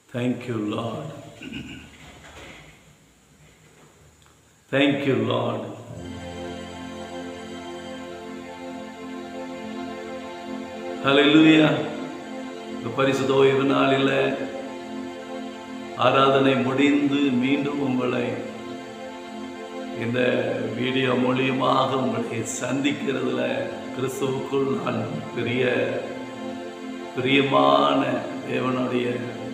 Thank you, Lord. Thank you, Lord. Hallelujah. இந்த பரிசுத்த ஓய்வு நாளில் ஆராதனை முடிந்து மீண்டும் உங்களை இந்த வீடியோ மூலியமாக உங்களை சந்திக்கிறதுல கிறிஸ்துவுக்குள் நான் பிரியமான தேவனுடைய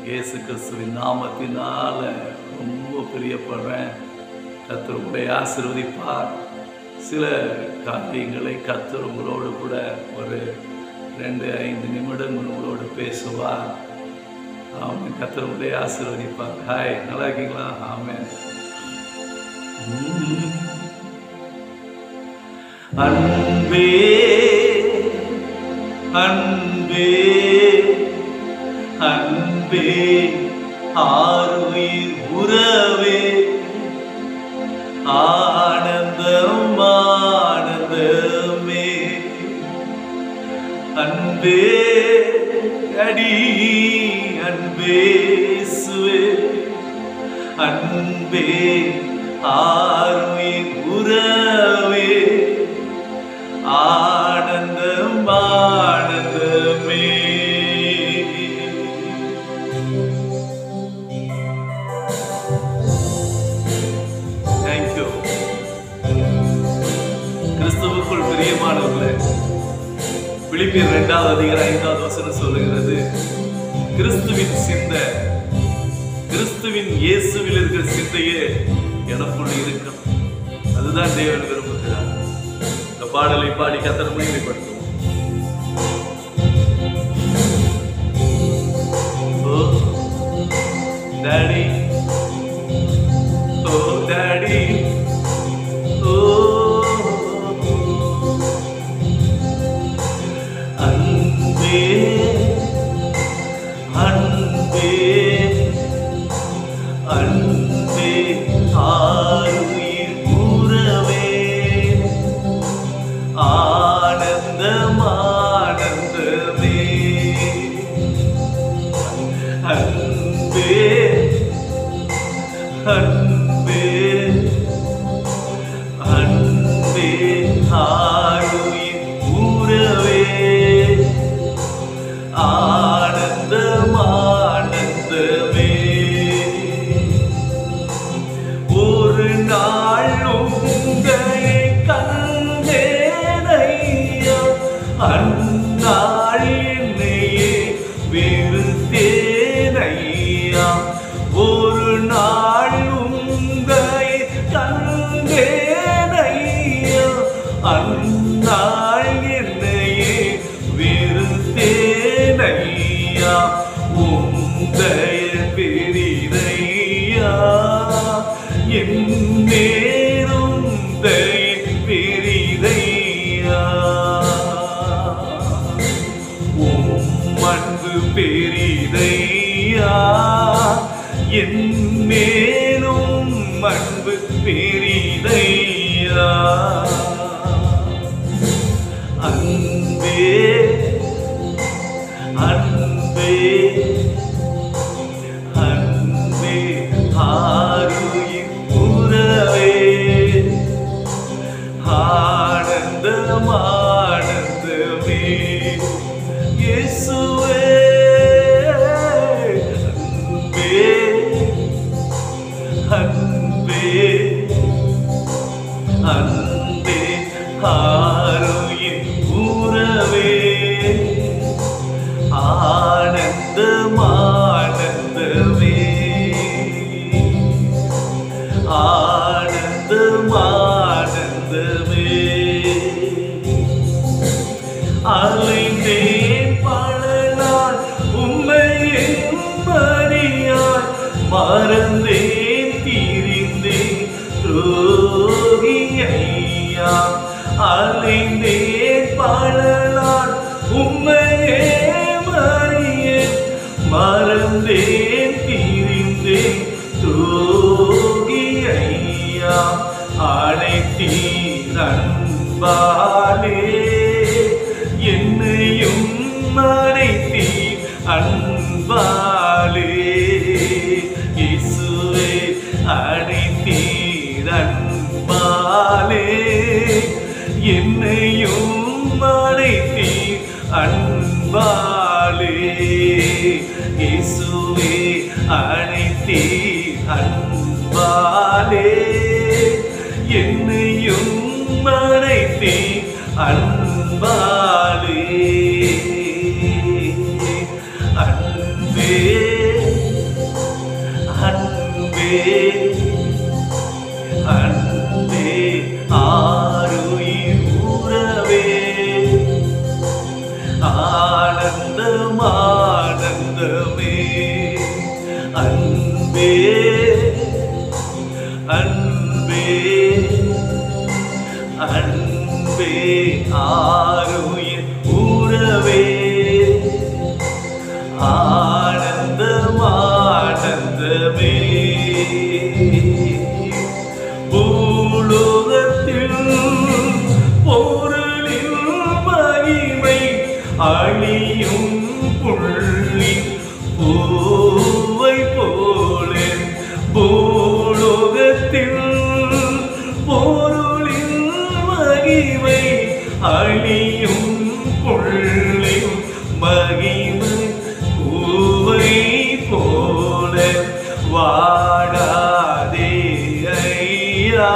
இயேசு கிறிஸ்துவின் நாமத்தினால ரொம்ப பிரியப்படுறேன். கர்த்தர் உங்களை ஆசீர்வதிப்பார். சில காரியங்களை கர்த்தர் உங்களோடு கூட ஒரு 2-5 நிமிடங்கள் உங்களோடு பேசுவார். ஆமென். கர்த்தர் உங்களை ஆசீர்வதிப்பார். ஹாய், நல்லா இருக்கீங்களா? ஆமென். அன்பே அன்பே அன்பே ஆருயிர் உறவே ஆனந்தம் ஆனந்தமே அன்பே அடி அன்பே சுவே அன்பே ஆருயிர் உறவே ஆனந்தம் ஆனந்தமே. தேங்க்யூ. கிறிஸ்துவுக்குள் பிரியமானவர்களே, பிலிப்பியர் 2:5 சொல்லுகிறது, கிறிஸ்துவின் சிந்தை, கிறிஸ்துவின் இயேசுவில் இருக்கிற சிந்தையே எனக்குள் இருக்கணும். அதுதான் தேவன் விரும்புகிறார். இந்த பாடலை பாடி கர்த்தரை மகிமைப்படுத்துவோம். Daddy, oh Daddy, oh அன்பே அன்பே அன்பே ஆருயிர் உறவே ஆனந்தம் ஆனந்தமே அன்பே அன்பே அன்பே ஆருயிர் உறவே ஆனந்தம் ஆனந்தமே. ஒரு நாளும் உங்களை கண்டேனையா, அந்நாள் என்னையே வெறுத்தேனையா. ஒரு நாள் உங்களை கண்டேனையா, அந்நாள் என்னையே வெறுத்தேனையா. உந்தைய பெரிதையா என் நேரும் பெரிதையா. அன்பு பெரிதையா என் மேலும் அன்பு பெரிதையா. அன்பே அன்பே அன்பே ஆருயிர் உறவே ஆனந்தம் ஆனந்தமே இயேசுவே. அன்பே அன்பே ஆருயிர் உறவே ஆனந்தம் ஆனந்தமே ஆனந்தம் ஆனந்தமே. அலைந்தேன் பல நாள் உம்மை மறியாய், மறந்தேன் திரிந்தேன் துரோகியையா. அலைந்தேன் பல நாள் உம்மையே மறியேன், மறந்தேன் திரிந்தேன் துரோகியையா. அழைத்தீர் அன்பாலே என்னையும் அழைத்தீர் அன்பாலே அன்பாலே இயேசுவே அழைத்தீர் அன்பாலே என்னையும் அழைத்தீர் அன்பாலே அன்பே அன்பே அன்பே ஆருயிர் உறவே ஆனந்தம் ஆனந்தமே அன்பே அன்பே அன்பே ஆருயிர் உறவே ஆனந்தம் ஆனந்தமே பூலோகத்தில் பொருளின் மகிமை அழியும் புள்ளி பூவை போல பூலோகத்தில் பொருளின் மகிமை அழியும் புள்ளி மகிமை பூவை போல வாடாதே ஐயா